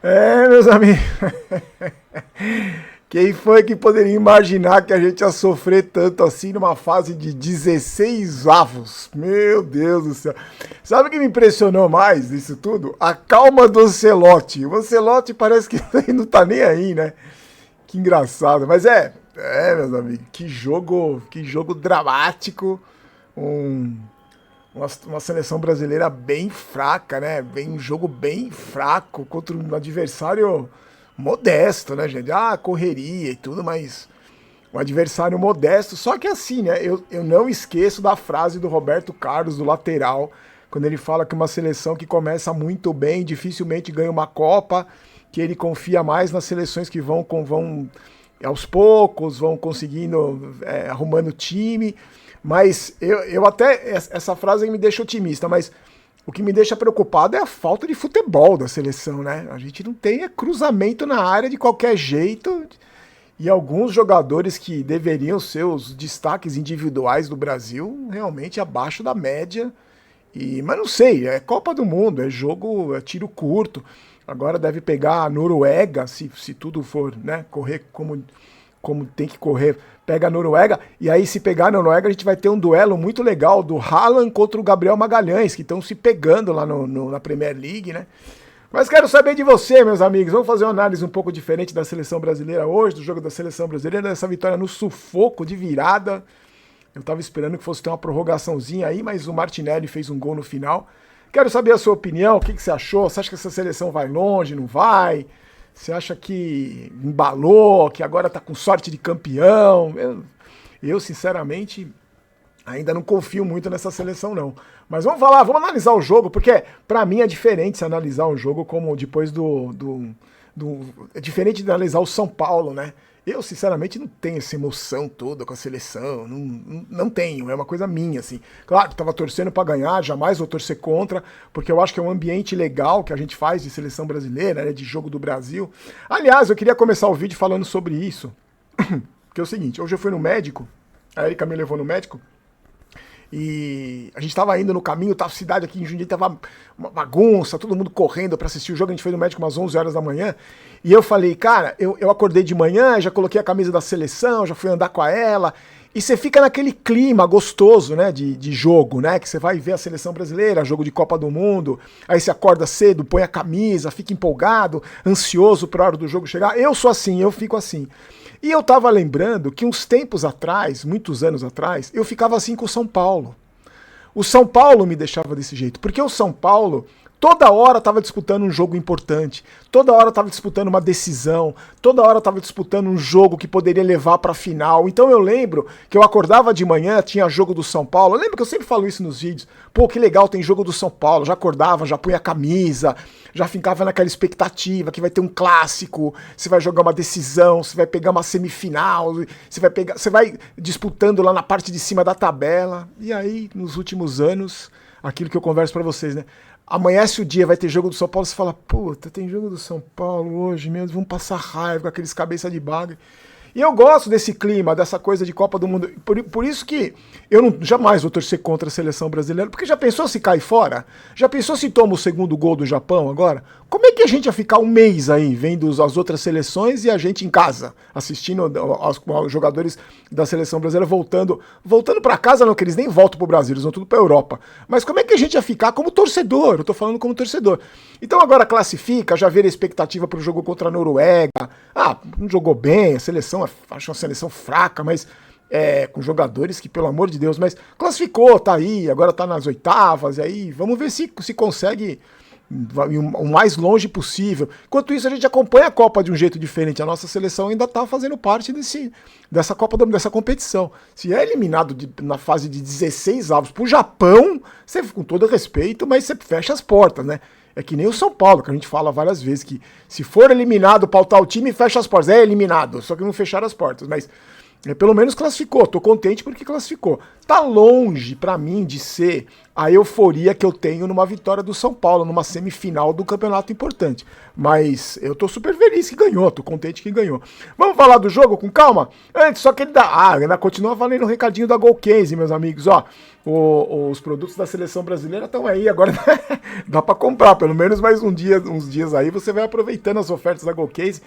Meus amigos. Quem foi que poderia imaginar que a gente ia sofrer tanto assim numa fase de 16 avos? Meu Deus do céu. Sabe o que me impressionou mais disso tudo? A calma do Ancelotti. O Ancelotti parece que não tá nem aí, né? Que engraçado. Mas meus amigos, que jogo dramático. Um, uma seleção brasileira bem fraca, né? Um jogo bem fraco contra um adversário modesto, né, gente? Ah, correria e tudo, mas um adversário modesto. Só que assim, né? Eu não esqueço da frase do Roberto Carlos, do lateral, quando ele fala que uma seleção que começa muito bem dificilmente ganha uma Copa, que ele confia mais nas seleções que vão aos poucos, vão conseguindo, arrumando time. Mas eu até, essa frase me deixa otimista, mas o que me deixa preocupado é a falta de futebol da seleção, né? A gente não tem cruzamento na área de qualquer jeito. E alguns jogadores que deveriam ser os destaques individuais do Brasil, realmente abaixo da média. Mas não sei, é Copa do Mundo, é jogo, é tiro curto. Agora deve pegar a Noruega, se tudo for, né, correr como tem que correr, pega a Noruega, e aí se pegar a Noruega a gente vai ter um duelo muito legal do Haaland contra o Gabriel Magalhães, que estão se pegando lá na Premier League, né? Mas quero saber de você, meus amigos, vamos fazer uma análise um pouco diferente da seleção brasileira hoje, do jogo da seleção brasileira, dessa vitória no sufoco de virada. Eu tava esperando que fosse ter uma prorrogaçãozinha aí, mas o Martinelli fez um gol no final. Quero saber a sua opinião, o que você achou? Você acha que essa seleção vai longe, não vai? Você acha que embalou, que agora tá com sorte de campeão? Eu, sinceramente, ainda não confio muito nessa seleção, não. Mas vamos falar, vamos analisar o jogo, porque pra mim é diferente se analisar um jogo como depois é diferente de analisar o São Paulo, né? Eu, sinceramente, não tenho essa emoção toda com a seleção, não tenho, é uma coisa minha, assim. Claro, tava torcendo para ganhar, jamais vou torcer contra, porque eu acho que é um ambiente legal que a gente faz de seleção brasileira, né, de jogo do Brasil. Aliás, eu queria começar o vídeo falando sobre isso, que é o seguinte, hoje eu fui no médico, a Erika me levou no médico, e a gente tava indo no caminho, a cidade aqui em Jundiaí tava uma bagunça, todo mundo correndo pra assistir o jogo, a gente foi no médico umas 11 horas da manhã, e eu falei, cara, eu acordei de manhã, já coloquei a camisa da seleção, já fui andar com ela, e você fica naquele clima gostoso, né, de jogo, né, que você vai ver a seleção brasileira, jogo de Copa do Mundo, aí você acorda cedo, põe a camisa, fica empolgado, ansioso pra hora do jogo chegar. Eu sou assim, eu fico assim. E eu tava lembrando que uns tempos atrás, muitos anos atrás, eu ficava assim com o São Paulo. O São Paulo me deixava desse jeito, porque o São Paulo toda hora estava disputando um jogo importante, toda hora estava disputando uma decisão, toda hora estava disputando um jogo que poderia levar para a final. Então eu lembro que eu acordava de manhã, tinha jogo do São Paulo, eu lembro que eu sempre falo isso nos vídeos, pô, que legal, tem jogo do São Paulo, já acordava, já punha a camisa, já ficava naquela expectativa que vai ter um clássico, você vai jogar uma decisão, você vai pegar uma semifinal, você vai disputando lá na parte de cima da tabela. E aí, nos últimos anos, aquilo que eu converso para vocês, né? Amanhece o dia, vai ter jogo do São Paulo, você fala, puta, tem jogo do São Paulo hoje mesmo, vamos passar raiva com aqueles cabeça de bagre. E eu gosto desse clima, dessa coisa de Copa do Mundo. Por isso que eu jamais vou torcer contra a seleção brasileira, porque já pensou se cai fora? Já pensou se toma o segundo gol do Japão agora? Como é que a gente ia ficar um mês aí vendo as outras seleções e a gente em casa, assistindo aos jogadores da seleção brasileira voltando para casa, não, que eles nem voltam pro Brasil, eles vão tudo pra Europa. Mas como é que a gente ia ficar como torcedor? Eu tô falando como torcedor. Então agora classifica, já vira a expectativa pro jogo contra a Noruega. Ah, não jogou bem, a seleção, acho uma seleção fraca, mas com jogadores que, pelo amor de Deus, mas classificou, tá aí, agora tá nas oitavas, e aí vamos ver se consegue o mais longe possível. Enquanto isso, a gente acompanha a Copa de um jeito diferente. A nossa seleção ainda está fazendo parte dessa Copa, dessa competição. Se é eliminado na fase de 16 avos pro Japão, você, com todo respeito, mas você fecha as portas, né? É que nem o São Paulo, que a gente fala várias vezes, que se for eliminado, pautar o time, fecha as portas. É eliminado, só que não fecharam as portas. Mas Pelo menos classificou, tô contente porque classificou. Tá longe pra mim de ser a euforia que eu tenho numa vitória do São Paulo, numa semifinal do campeonato importante. Mas eu tô super feliz que ganhou, tô contente que ganhou. Vamos falar do jogo com calma? Antes, só que ele dá. Ainda continua valendo o recadinho da Golcase, meus amigos, ó. Os produtos da seleção brasileira estão aí, agora dá pra comprar, pelo menos mais uns dias aí, você vai aproveitando as ofertas da Golcase.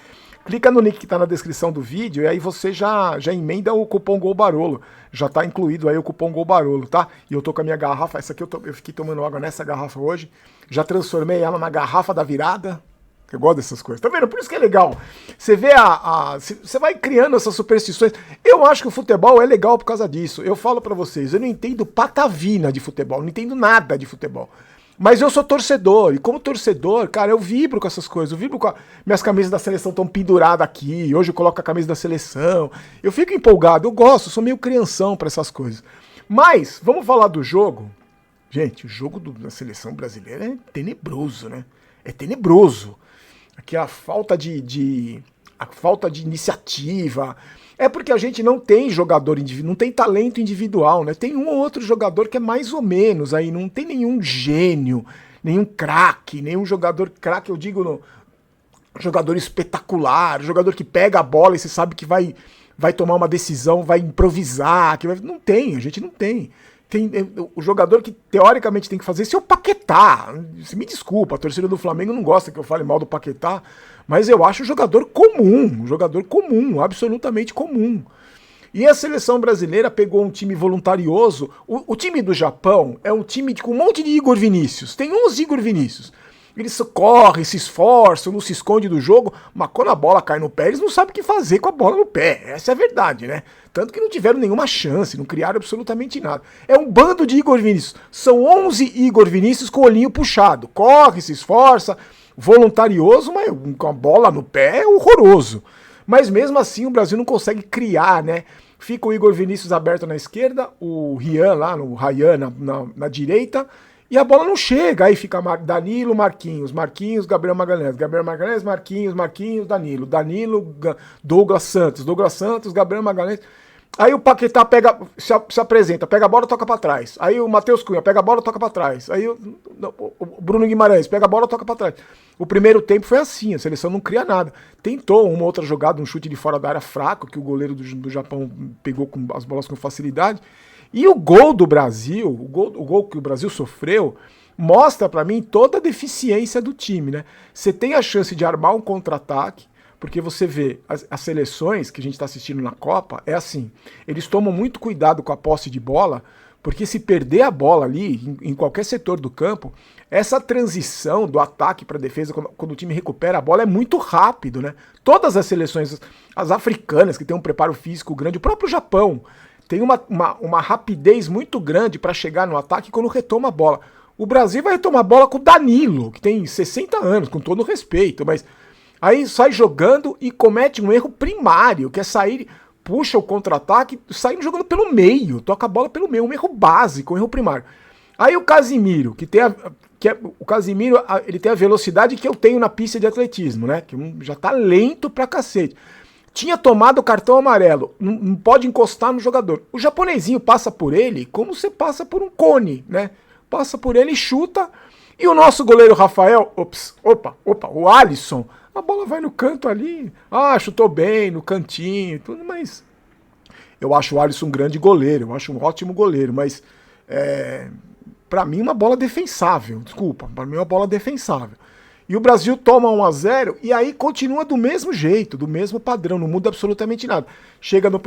Clica no link que está na descrição do vídeo e aí você já emenda o cupom GOLBAROLO. Já está incluído aí o cupom GOLBAROLO, tá? E eu tô com a minha garrafa, essa aqui eu fiquei tomando água nessa garrafa hoje. Já transformei ela na garrafa da virada. Eu gosto dessas coisas, tá vendo? Por isso que é legal. Você vê você vai criando essas superstições. Eu acho que o futebol é legal por causa disso. Eu falo pra vocês, eu não entendo patavina de futebol, não entendo nada de futebol. Mas eu sou torcedor, e como torcedor, cara, eu vibro com essas coisas, eu vibro com minhas camisas da seleção estão penduradas aqui, hoje eu coloco a camisa da seleção, eu fico empolgado, eu gosto, sou meio crianção pra essas coisas. Mas, vamos falar do jogo? Gente, o jogo da seleção brasileira é tenebroso, né? É tenebroso. Aqui a falta de iniciativa. É porque a gente não tem jogador individual, não tem talento individual, né? Tem um ou outro jogador que é mais ou menos aí, não tem nenhum gênio, nenhum craque, nenhum jogador craque, eu digo no jogador espetacular, jogador que pega a bola e você sabe que vai tomar uma decisão, vai improvisar, não tem, a gente não tem. O jogador que teoricamente tem que fazer isso é o Paquetá. Você me desculpa, a torcida do Flamengo não gosta que eu fale mal do Paquetá, mas eu acho um jogador comum, absolutamente comum. E a seleção brasileira pegou um time voluntarioso. O time do Japão é um time com um monte de Igor Vinícius. Tem 11 Igor Vinícius. Eles correm, se esforçam, não se escondem do jogo, mas quando a bola cai no pé, eles não sabem o que fazer com a bola no pé. Essa é a verdade, né? Tanto que não tiveram nenhuma chance, não criaram absolutamente nada. É um bando de Igor Vinícius. São 11 Igor Vinícius com o olhinho puxado. Corre, se esforça, voluntarioso, mas com a bola no pé é horroroso. Mas mesmo assim o Brasil não consegue criar, né? Fica o Igor Vinícius aberto na esquerda, o Rian lá, o Ryan na direita, e a bola não chega, aí fica Danilo, Marquinhos, Gabriel Magalhães, Marquinhos, Danilo, Douglas Santos, Gabriel Magalhães. Aí o Paquetá se apresenta, pega a bola e toca pra trás. Aí o Matheus Cunha pega a bola e toca pra trás. Aí o Bruno Guimarães pega a bola e toca pra trás. O primeiro tempo foi assim, a seleção não cria nada. Tentou uma outra jogada, um chute de fora da área fraco, que o goleiro do Japão pegou com as bolas com facilidade. E o gol do Brasil, o gol que o Brasil sofreu, mostra pra mim toda a deficiência do time, né? Você tem a chance de armar um contra-ataque, porque você vê as seleções que a gente está assistindo na Copa, é assim, eles tomam muito cuidado com a posse de bola, porque se perder a bola ali, em qualquer setor do campo, essa transição do ataque para a defesa, quando o time recupera a bola, é muito rápido, né? Todas as seleções, as africanas, que têm um preparo físico grande, o próprio Japão, tem uma rapidez muito grande para chegar no ataque quando retoma a bola. O Brasil vai retomar a bola com o Danilo, que tem 60 anos, com todo respeito, mas aí sai jogando e comete um erro primário, que é sair, puxa o contra-ataque, saindo jogando pelo meio, toca a bola pelo meio, um erro básico, um erro primário. Aí o Casimiro, o Casimiro, ele tem a velocidade que eu tenho na pista de atletismo, né? Que já tá lento pra cacete. Tinha tomado o cartão amarelo, não pode encostar no jogador. O japonesinho passa por ele como você passa por um cone, né? Passa por ele e chuta. E o nosso goleiro Rafael, o Alisson, a bola vai no canto ali. Chutou bem, no cantinho, tudo, mas eu acho o Alisson um grande goleiro, eu acho um ótimo goleiro, mas pra mim uma bola defensável, desculpa, pra mim uma bola defensável. E o Brasil toma 1-0 e aí continua do mesmo jeito, do mesmo padrão, não muda absolutamente nada. Chega no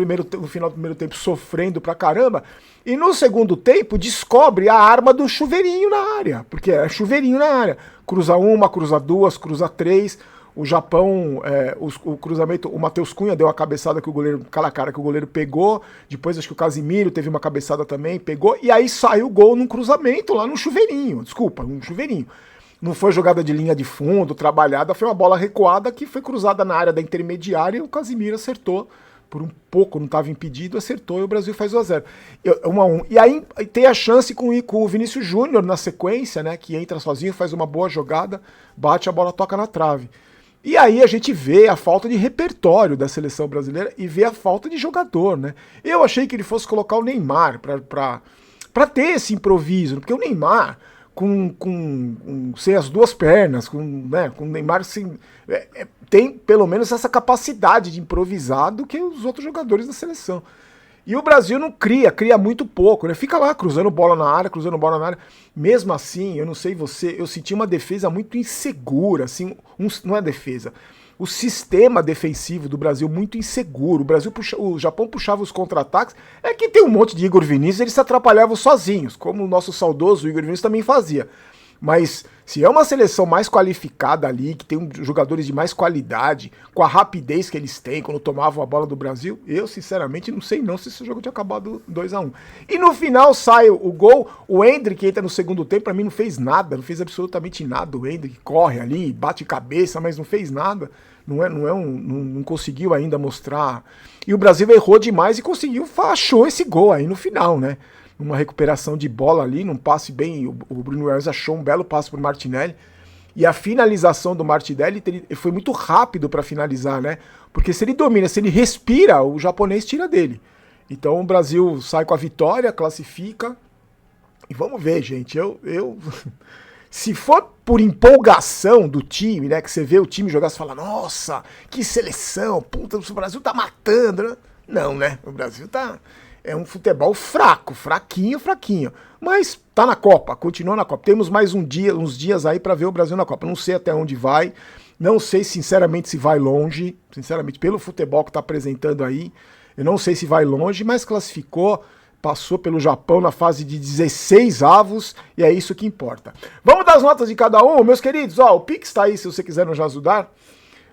final do primeiro tempo sofrendo pra caramba e no segundo tempo descobre a arma do chuveirinho na área, porque é chuveirinho na área. Cruza uma, cruza duas, cruza três. O Japão, o cruzamento, o Matheus Cunha deu a cabeçada que o goleiro, aquela cara que o goleiro pegou, depois acho que o Casimiro teve uma cabeçada também, pegou, e aí saiu o gol num cruzamento lá no chuveirinho, um chuveirinho. Não foi jogada de linha de fundo, trabalhada, foi uma bola recuada que foi cruzada na área da intermediária e o Casimiro acertou. Por um pouco, não estava impedido, acertou e o Brasil faz 1-0. 1-1. E aí tem a chance com o Vinícius Júnior na sequência, né? Que entra sozinho, faz uma boa jogada, bate a bola, toca na trave. E aí a gente vê a falta de repertório da seleção brasileira e vê a falta de jogador, né? Eu achei que ele fosse colocar o Neymar pra ter esse improviso, porque o Neymar, sem as duas pernas, com o Neymar assim, tem pelo menos essa capacidade de improvisar do que os outros jogadores da seleção. E o Brasil não cria muito pouco, né? Fica lá cruzando bola na área, cruzando bola na área. Mesmo assim, eu não sei você, eu senti uma defesa muito insegura, assim, não é defesa. O sistema defensivo do Brasil muito inseguro. O Japão puxava os contra-ataques. É que tem um monte de Igor Vinícius, eles se atrapalhavam sozinhos, como o nosso saudoso Igor Vinícius também fazia. Mas se é uma seleção mais qualificada ali, que tem jogadores de mais qualidade, com a rapidez que eles têm quando tomavam a bola do Brasil, eu sinceramente não sei não se esse jogo tinha acabado 2-1. E no final sai o gol, o Endrick entra no segundo tempo, pra mim não fez nada, não fez absolutamente nada. O Endrick corre ali, bate cabeça, mas não fez nada. Não conseguiu ainda mostrar. E o Brasil errou demais e achou esse gol aí no final, né? Uma recuperação de bola ali, num passe bem. O Bruno Alves achou um belo passe pro Martinelli. E a finalização do Martinelli foi muito rápido para finalizar, né? Porque se ele domina, se ele respira, o japonês tira dele. Então o Brasil sai com a vitória, classifica. E vamos ver, gente. Se for por empolgação do time, né? Que você vê o time jogar, você fala, nossa, que seleção, puta, o Brasil tá matando, né? Não, né? O Brasil tá. É um futebol fraco, fraquinho. Mas tá na Copa, continua na Copa. Temos mais uns dias aí pra ver o Brasil na Copa. Não sei até onde vai. Não sei, sinceramente, se vai longe. Sinceramente, pelo futebol que tá apresentando aí, eu não sei se vai longe, mas classificou. Passou pelo Japão na fase de 16 avos e é isso que importa. Vamos dar as notas de cada um, meus queridos. Ó, o Pix tá aí se você quiser nos ajudar.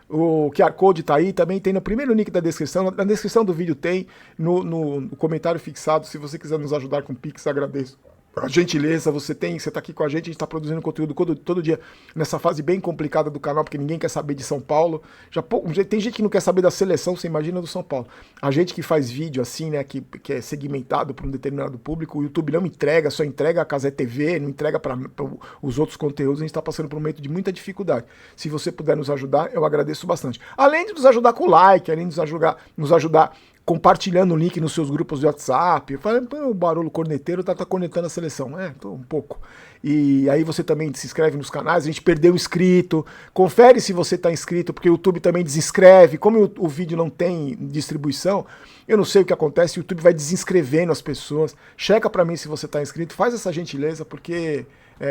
O QR Code tá aí, também tem no primeiro link da descrição. Na descrição do vídeo tem, no comentário fixado. Se você quiser nos ajudar com o Pix, agradeço. A gentileza, você tá aqui com a gente tá produzindo conteúdo todo dia nessa fase bem complicada do canal, porque ninguém quer saber de São Paulo. Tem gente que não quer saber da seleção, você imagina do São Paulo. A gente que faz vídeo assim, né, que é segmentado para um determinado público, o YouTube não entrega, só entrega a Cazé TV, não entrega para os outros conteúdos, a gente tá passando por um momento de muita dificuldade. Se você puder nos ajudar, eu agradeço bastante. Além de nos ajudar com o like, além de nos ajudar compartilhando o link nos seus grupos de WhatsApp. Eu falei, o Barolo corneteiro tá cornetando a seleção. Tô um pouco. E aí você também se inscreve nos canais, a gente perdeu inscrito. Confere se você tá inscrito, porque o YouTube também desinscreve. Como o vídeo não tem distribuição, eu não sei o que acontece, o YouTube vai desinscrevendo as pessoas. Checa pra mim se você tá inscrito, faz essa gentileza, porque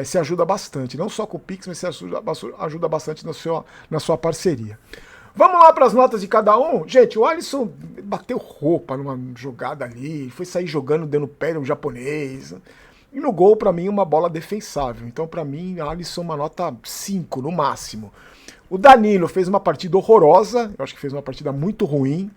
se ajuda bastante. Não só com o Pix, mas se ajuda bastante na sua parceria. Vamos lá para as notas de cada um? Gente, o Alisson bateu roupa numa jogada ali, foi sair jogando, dando pé no japonês. E no gol, para mim, uma bola defensável. Então, para mim, Alisson, uma nota 5 no máximo. O Danilo fez uma partida horrorosa, eu acho que fez uma partida muito ruim.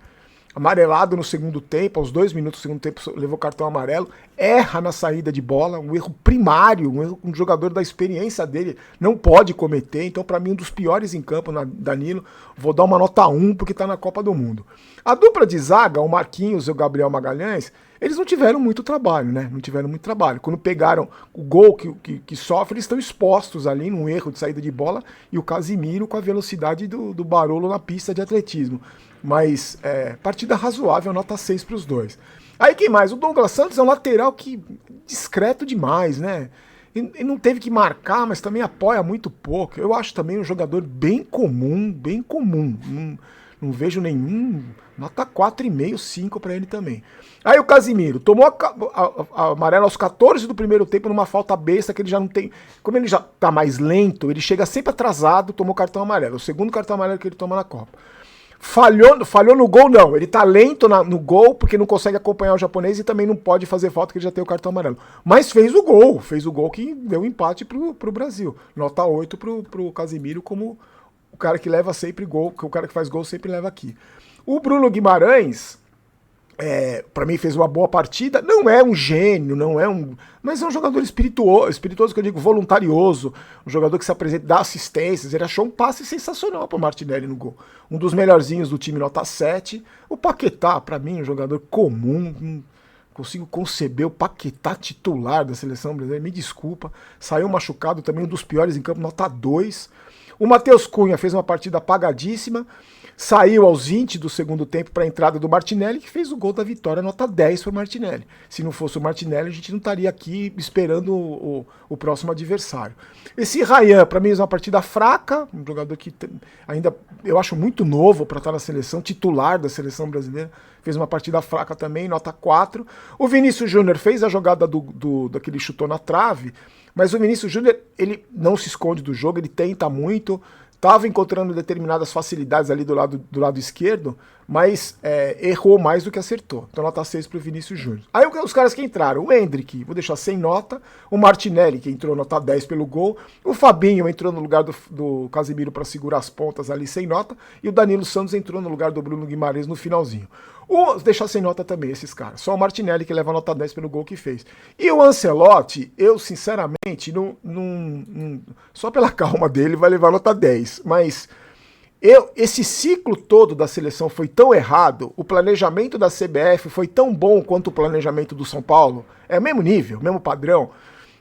Amarelado no segundo tempo, aos 2 minutos do segundo tempo levou cartão amarelo, erra na saída de bola, um erro primário, um erro que um jogador da experiência dele não pode cometer. Então, para mim, um dos piores em campo, Danilo. Vou dar uma nota 1 porque tá na Copa do Mundo. A dupla de zaga, o Marquinhos e o Gabriel Magalhães, eles não tiveram muito trabalho, né? Não tiveram muito trabalho. Quando pegaram o gol que sofre, eles estão expostos ali num erro de saída de bola, e o Casimiro com a velocidade do Barolo na pista de atletismo. Mas partida razoável, nota 6 para os dois. Aí quem mais? O Douglas Santos é um lateral que discreto demais, né? Ele não teve que marcar, mas também apoia muito pouco. Eu acho também um jogador bem comum, bem comum. Não vejo nenhum. Nota 4,5, 5 para ele também. Aí o Casimiro tomou a amarela aos 14 do primeiro tempo numa falta besta que ele já não tem. Como ele já tá mais lento, ele chega sempre atrasado, tomou cartão amarelo. O segundo cartão amarelo que ele toma na Copa. Falhou no gol, não. Ele tá lento no gol porque não consegue acompanhar o japonês e também não pode fazer falta porque ele já tem o cartão amarelo. Mas fez o gol que deu empate pro Brasil. Nota 8 pro Casimiro como o cara que leva sempre gol, que o cara que faz gol sempre leva aqui. O Bruno Guimarães, para mim fez uma boa partida, não é um gênio, mas é um jogador espirituoso que eu digo, voluntarioso, um jogador que se apresenta, dá assistências, ele achou um passe sensacional pro Martinelli no gol. Um dos melhorzinhos do time, nota 7. O Paquetá, para mim, um jogador comum, não consigo conceber o Paquetá titular da seleção brasileira, me desculpa, saiu machucado também, um dos piores em campo, nota 2. O Matheus Cunha fez uma partida apagadíssima, saiu aos 20 do segundo tempo para a entrada do Martinelli, que fez o gol da vitória, nota 10 para o Martinelli. Se não fosse o Martinelli, a gente não estaria aqui esperando o próximo adversário. Esse Ryan, para mim, é uma partida fraca, um jogador que ainda eu acho muito novo para estar na seleção, titular da seleção brasileira, fez uma partida fraca também, nota 4. O Vinícius Júnior fez a jogada daquele chutou na trave, mas o Vinícius Júnior, ele não se esconde do jogo, ele tenta muito, estava encontrando determinadas facilidades ali do lado esquerdo, mas errou mais do que acertou. Então nota 6 para o Vinícius Júnior. Aí os caras que entraram, o Endrick, vou deixar sem nota, o Martinelli, que entrou nota 10 pelo gol, o Fabinho entrou no lugar do Casemiro para segurar as pontas ali sem nota, e o Danilo Santos entrou no lugar do Bruno Guimarães no finalzinho. Deixar sem nota também esses caras. Só o Martinelli que leva nota 10 pelo gol que fez. E o Ancelotti, eu sinceramente, só pela calma dele vai levar nota 10. Mas esse ciclo todo da seleção foi tão errado, o planejamento da CBF foi tão bom quanto o planejamento do São Paulo. É o mesmo nível, mesmo padrão.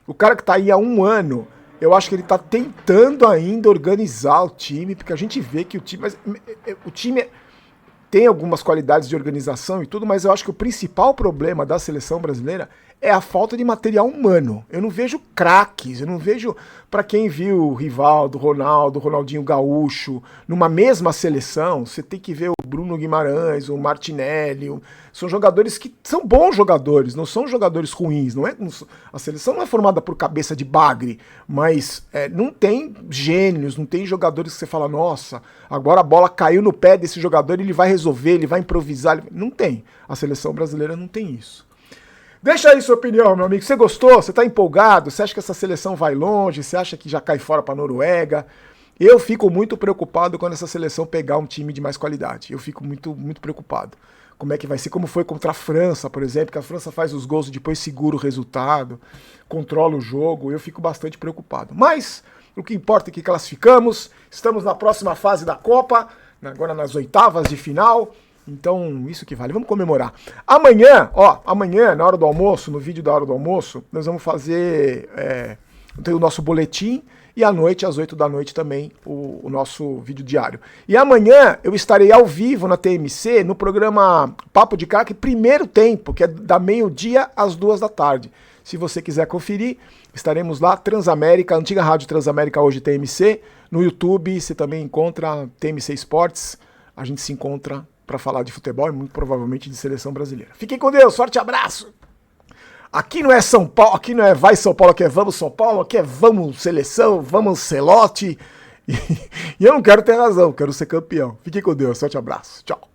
O cara que tá aí há um ano, eu acho que ele tá tentando ainda organizar o time, porque a gente vê que o time tem algumas qualidades de organização e tudo, mas eu acho que o principal problema da seleção brasileira é a falta de material humano. Eu não vejo craques, eu não vejo, para quem viu o Rivaldo, Ronaldo, Ronaldinho Gaúcho, numa mesma seleção, você tem que ver o Bruno Guimarães, o Martinelli, são jogadores que são bons jogadores, não são jogadores ruins, a seleção não é formada por cabeça de bagre, mas não tem gênios, não tem jogadores que você fala, nossa, agora a bola caiu no pé desse jogador, ele vai resolver, ele vai improvisar, não tem. A seleção brasileira não tem isso. Deixa aí sua opinião, meu amigo. Você gostou? Você tá empolgado? Você acha que essa seleção vai longe? Você acha que já cai fora pra Noruega? Eu fico muito preocupado quando essa seleção pegar um time de mais qualidade. Eu fico muito, muito preocupado. Como é que vai ser? Como foi contra a França, por exemplo, que a França faz os gols e depois segura o resultado, controla o jogo. Eu fico bastante preocupado. Mas o que importa é que classificamos. Estamos na próxima fase da Copa, agora nas oitavas de final. Então, isso que vale. Vamos comemorar. Amanhã, na hora do almoço, no vídeo da hora do almoço, nós vamos fazer o nosso boletim e à noite, às 8 da noite também, o nosso vídeo diário. E amanhã eu estarei ao vivo na TMC, no programa Papo de Craque, primeiro tempo, que é da meio-dia às 2 da tarde. Se você quiser conferir, estaremos lá, Transamérica, antiga Rádio Transamérica, hoje TMC. No YouTube você também encontra TMC Esportes. A gente se encontra para falar de futebol e muito provavelmente de seleção brasileira. Fiquem com Deus, forte abraço! Aqui não é São Paulo, aqui não é vai São Paulo, aqui é vamos São Paulo, aqui é vamos seleção, vamos Ancelotti. E eu não quero ter razão, quero ser campeão. Fiquem com Deus, forte abraço, tchau!